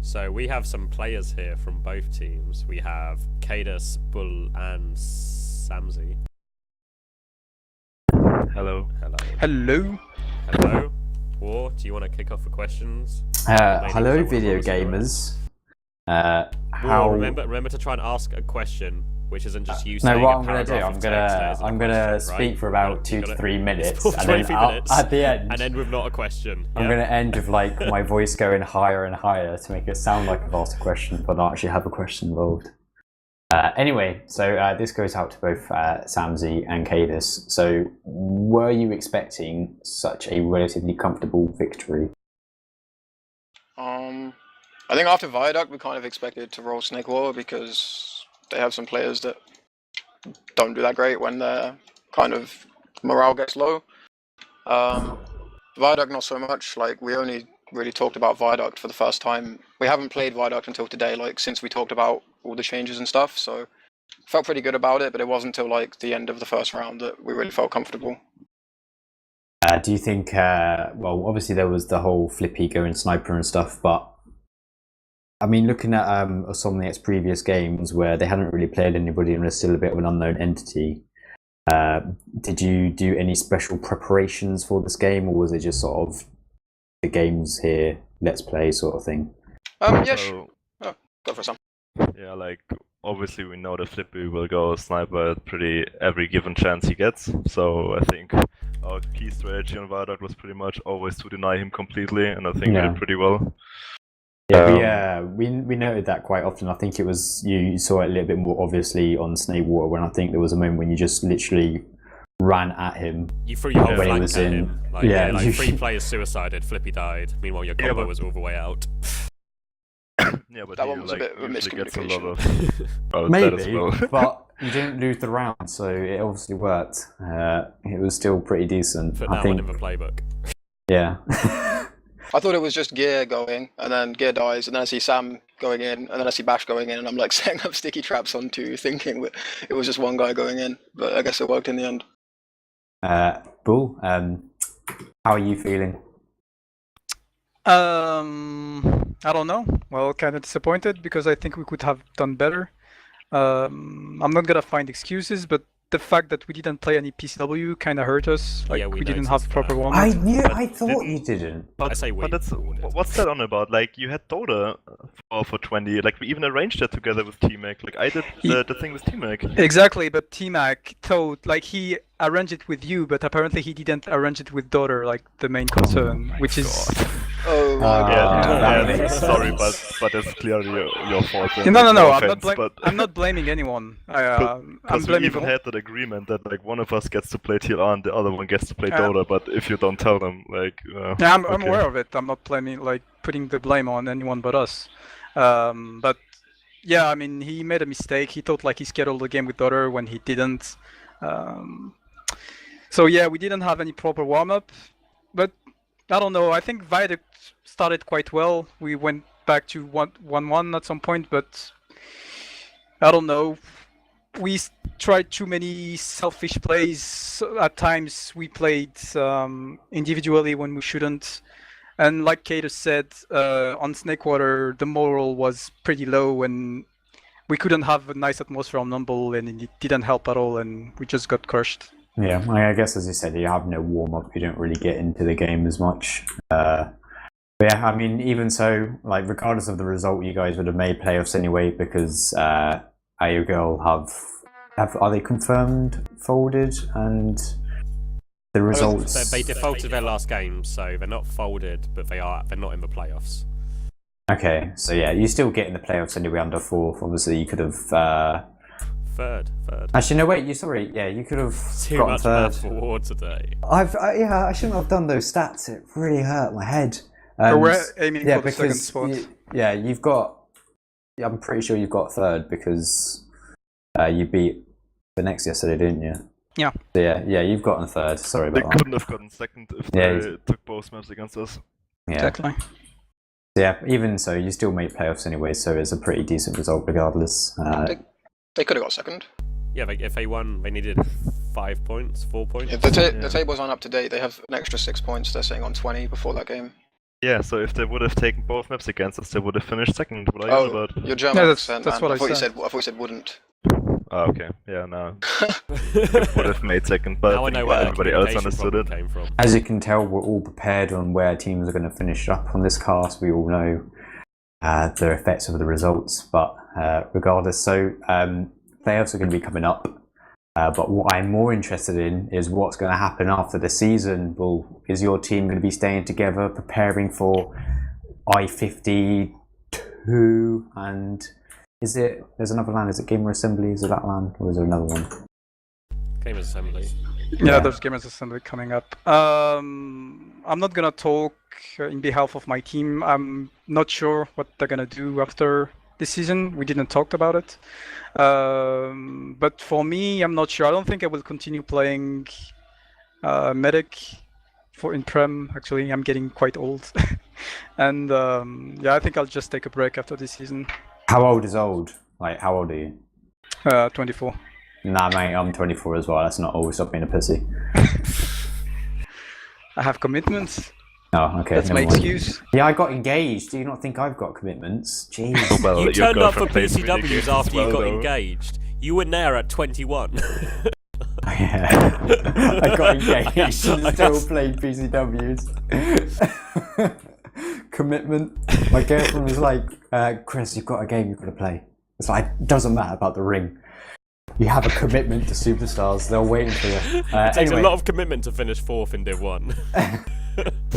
So we have some players here from both teams. We have Cadus, Bull, and Samzy. Hello. Hello. Hello. Hello. War, do you want to kick off the questions? Hello, video gamers. War, remember to try and ask a question, which isn't just you saying. No, what a I'm gonna do, paragraph I'm of gonna text, speak for about 2 to 3 minutes, and 23 then minutes, at the end, and end with not a question. I'm gonna end with like my voice going higher and higher to make it sound like I've asked a question, but not actually have a question involved. Anyway, so this goes out to both Samzy and Cadus. So, were you expecting such a relatively comfortable victory? I think after Viaduct, we kind of expected to roll Snake War because they have some players that don't do that great when their kind of morale gets low. Viaduct, not so much. Like, we only really talked about Viaduct for the first time. We haven't played Viaduct until today, like, since we talked about all the changes and stuff, so felt pretty good about it, but it wasn't until, like, the end of the first round that we really felt comfortable. Do you think, well, obviously there was the whole Flippy going sniper and stuff, but I mean, looking at Awsomniac's previous games where they hadn't really played anybody and was still a bit of an unknown entity, did you do any special preparations for this game, or was it just sort of the games here, let's play sort of thing? Yeah, oh, go for some. Yeah, like, obviously we know that Flippy will go sniper at pretty every given chance he gets, so I think our key strategy on Viaduct was pretty much always to deny him completely, and I think we did pretty well. Yeah, we noted that quite often. I think it was you saw it a little bit more obviously on Snakewater when I think there was a moment when you just literally ran at him. You threw your when flank he was at in. him. Like, Yeah, like 3 players suicided, Flippy died. Meanwhile, your combo was all the way out. Yeah, but That he, one was a bit of a usually gets a lot miscommunication. of well, Maybe, that as well. but you didn't lose the round, so it obviously worked. It was still pretty decent. Put I that think. one in the playbook. Yeah. I thought it was just Gear going, and then Gear dies, and then I see Sam going in, and then I see Bash going in, and I'm like setting up sticky traps on 2, thinking that it was just one guy going in, but I guess it worked in the end. Bull, how are you feeling? I don't know. Well, kind of disappointed because I think we could have done better. I'm not gonna find excuses, but the fact that we didn't play any PCW kind of hurt us. Like, Yeah, we we didn't noticed have proper that. warm-up. I thought you didn't. I say we. But that's, what's that on about? Like, you had Dota for 20, like, we even arranged that together with T-Mac. Like, I did the thing with T-Mac. Exactly, but T-Mac thought, like, he arranged it with you, but apparently he didn't arrange it with Daughter, like, the main concern, which is... Oh my god. Yeah, sorry, but that's clearly your fault. No, offense, I'm not blaming anyone. I'm Because we blaming even had that agreement that, like, one of us gets to play TLR and the other one gets to play Dota, but if you don't tell them, like... yeah, I'm aware of it. I'm not blaming, like, putting the blame on anyone but us. But, yeah, I mean, he made a mistake. He thought, like, he scheduled the game with Daughter when he didn't. So, yeah, we didn't have any proper warm-up. But, I don't know, I think Viaduct started quite well. We went back to 1-1 at some point, but... I don't know. We tried too many selfish plays. At times we played individually when we shouldn't. And like Kato said, on Snakewater, the morale was pretty low and we couldn't have a nice atmosphere on Numble, and it didn't help at all, and we just got crushed. Yeah, I guess as you said, you have no warm-up, you don't really get into the game as much. But yeah, I mean, even so, like, regardless of the result, you guys would have made playoffs anyway, because AOGirl are they confirmed folded, and the results... They defaulted their last game, so they're not folded, but they're not in the playoffs. Okay, so yeah, you still get in the playoffs anyway under 4th. Obviously, you could have... Third. Actually, no, wait, you could have Too gotten much third. math for War today. I shouldn't have done those stats. It really hurt my head. But we're aiming for the second spot. You've got... I'm pretty sure you've got 3rd because you beat the next yesterday, didn't you? Yeah. So yeah, you've gotten 3rd. Sorry about that. They couldn't have gotten 2nd if they took both maps against us. Yeah. Exactly. Yeah, even so, you still made playoffs anyway, so it's a pretty decent result regardless. They could have got 2nd. Yeah, if they won, they needed 5 points, 4 points. Yeah, the table's aren't up to date. They have an extra 6 points. They're sitting on 20 before that game. Yeah, so if they would have taken both maps against us, they would have finished second. What are you on Oh, about? your German Yeah, that's- accent, that's man. what I said. I thought you said wouldn't. Oh, okay. Yeah, no. Would have made second, but Now I I know think where the everybody else communication understood problem it. came from. As you can tell, we're all prepared on where teams are going to finish up on this cast. We all know the effects of the results, but regardless, so playoffs are going to be coming up. But what I'm more interested in is what's going to happen after the season. Well, is your team going to be staying together, preparing for I-52, and there's another LAN, is it Gamer Assembly, is it that LAN, or is there another one? Gamers Assembly. Yeah, there's Gamers Assembly coming up. I'm not gonna talk in behalf of my team. I'm not sure what they're gonna do after this season. We didn't talk about it. But for me, I'm not sure. I don't think I will continue playing Medic in Prem. Actually, I'm getting quite old. And yeah, I think I'll just take a break after this season. How old is old? Like, how old are you? 24. Nah, mate, I'm 24 as well. That's not old. Stop being a pussy. I have commitments. Oh, okay. That's my never mind. excuse. Yeah, I got engaged. Do you not think I've got commitments? Jeez. Well, You your turned up for girlfriend plays video PCWs games after as you well, got though. engaged. You were there at 21. Yeah. I got engaged and still played PCWs. Commitment. My girlfriend was like, Chris, you've got a game you've got to play. It's like, it doesn't matter about the ring. You have a commitment to superstars. They're waiting for you. It takes a lot of commitment to finish 4th in Div 1.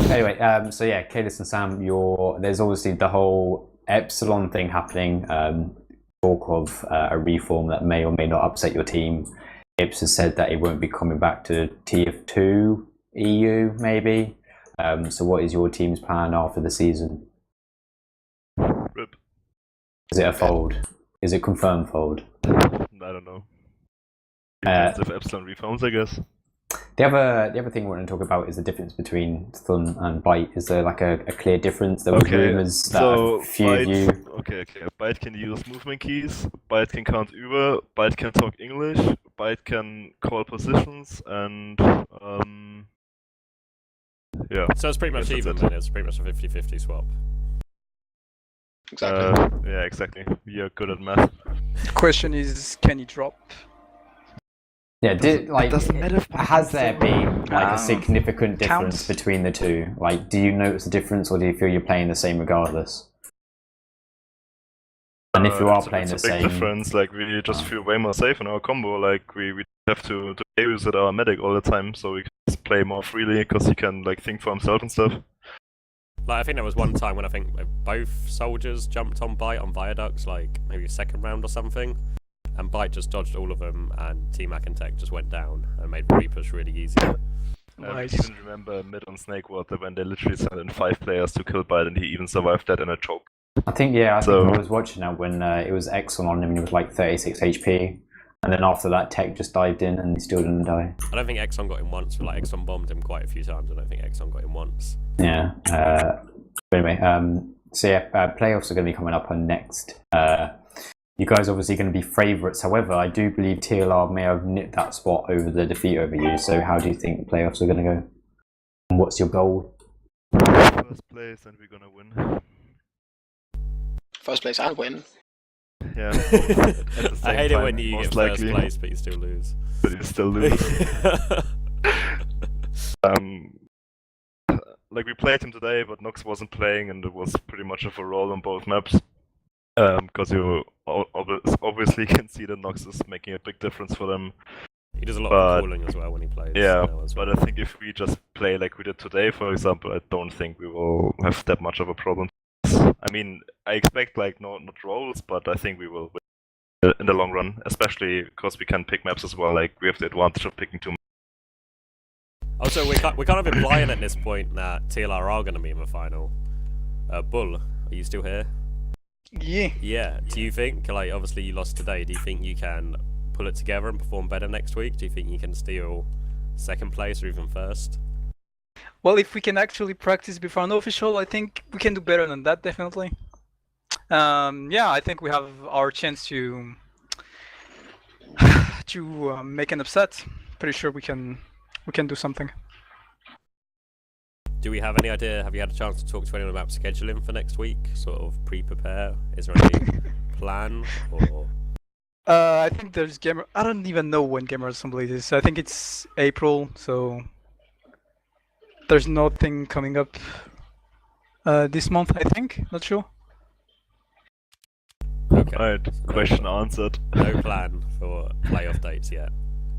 Anyway, so yeah, Kalis and Sam, there's obviously the whole Epsilon thing happening. Talk of a reform that may or may not upset your team. Ips has said that it won't be coming back to TF2 EU, maybe. So what is your team's plan after the season? Rip. Is it a fold? Is it confirmed fold? I don't know. Depends if Epsilon reforms, I guess. The other thing we're going to talk about is the difference between Thun and Byte. Is there like a clear difference? There was rumors that a few of you... Okay. Byte can use movement keys, Byte can count über, Byte can talk English, Byte can call positions, and yeah. So it's pretty much Yes, that's even it. then. It's pretty much a 50-50 swap. Exactly. Yeah, exactly. You're good at math. Question is, can he drop? Yeah, doesn't matter. has there been like a Um, significant difference counts. between the two? Like, do you notice a difference, or do you feel you're playing the same regardless? And if you are playing it's the a big same, difference. Like we just feel way more safe in our combo. Like we have to use it our medic all the time, so we can just play more freely because he can like think for himself and stuff. Like I think there was one time when I think both soldiers jumped on Byte on viaducts, like maybe a second round or something, and Byte just dodged all of them, and T-Mac and Tech just went down and made repush really easy. I even remember mid on Snakewater when they literally sent in 5 players to kill Byte, and he even survived that in a choke. I think I was watching that when it was Exxon on him and he was like 36 HP, and then after that Tech just dived in and he still didn't die. I don't think Exxon got him once, but like Exxon bombed him quite a few times. I don't think Exxon got him once. Yeah. But anyway, so yeah, playoffs are going to be coming up on next. You guys are obviously going to be favourites. However, I do believe TLR may have nipped that spot over the defeat over you. So how do you think playoffs are going to go? And what's your goal? First place, and we're gonna win. First place and win. Yeah. At the same I hate it time, when you most get likely, first place but you still lose. but you still lose. Like we played him today, but Nox wasn't playing, and it was pretty much of a roll on both maps. Because you obviously can see that Nox is making a big difference for them. He does a lot of cooling as well when he plays. Yeah, as but well. I think if we just play like we did today, for example, I don't think we will have that much of a problem. I mean, I expect like not rolls, but I think we will win in the long run, especially because we can pick maps as well. Like we have the advantage of picking 2 maps. Also, we're kind of implying at this point that TLR are going to be in the final. Bull, are you still here? Yeah. Yeah. Do you think, like, obviously you lost today, do you think you can pull it together and perform better next week? Do you think you can steal second place or even first? Well, if we can actually practice before an official, I think we can do better than that, definitely. Yeah, I think we have our chance to make an upset. Pretty sure we can do something. Do we have any idea? Have you had a chance to talk to anyone about scheduling for next week? Sort of pre-prepare. Is there any plan or? I think there's gamer. I don't even know when Gamer Assembly is. I think it's April, so there's nothing coming up this month. I think. Not sure. Okay. Alright, question answered. No plan for playoff dates yet.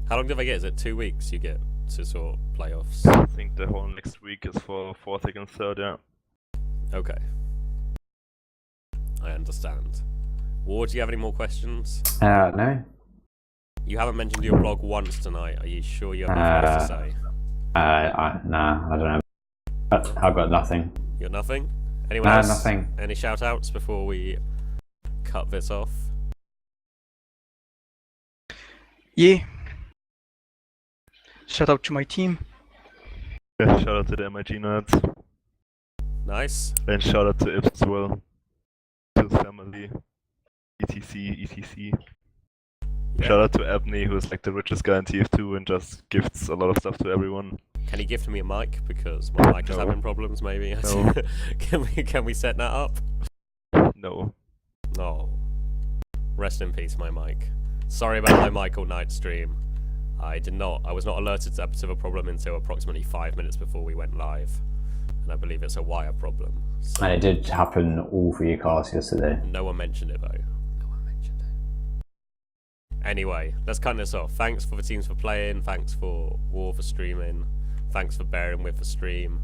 How long do they get? Is it 2 weeks you get to sort playoffs? I think the whole next week is for 4th against 3rd, yeah. Okay. I understand. Ward, do you have any more questions? No. You haven't mentioned your blog once tonight. Are you sure you have nothing else to say? Nah, I don't know. I've got nothing. You got nothing? Anyone else? Nothing. Any shout-outs before we cut this off? Yeah. Shout out to my team. Yeah, shout out to the MIG nerds. Nice. And shout out to Ips as well. To his family. etc. Yeah. Shout out to Ebony, who's like the richest guy in TF2 and just gifts a lot of stuff to everyone. Can you gift me a mic? Because my mic is No. having problems, maybe. No. Can we set that up? No. Oh. Rest in peace, my mic. Sorry about my mic all night stream. I was not alerted to the problem until approximately 5 minutes before we went live. And I believe it's a wire problem. So And it did happen all 3 casts yesterday. no one mentioned it though. No one mentioned it. Anyway, let's cut this off. Thanks for the teams for playing. Thanks for War for streaming. Thanks for bearing with the stream.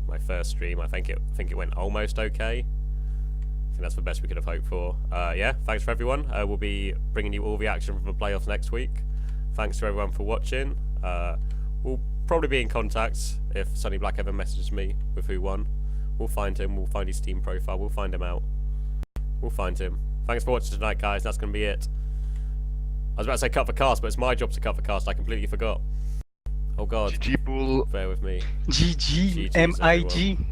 My first stream, I think it went almost okay. I think that's the best we could have hoped for. Yeah, thanks for everyone. We'll be bringing you all the action from the playoffs next week. Thanks to everyone for watching. We'll probably be in contact if Sonny Black ever messages me with who won. We'll find him. We'll find his Steam profile. We'll find him out. We'll find him. Thanks for watching tonight, guys. That's going to be it. I was about to say cut the cast, but it's my job to cut the cast. I completely forgot. Oh, God. GG Bull. Bear with me. GG, GG's, MIG.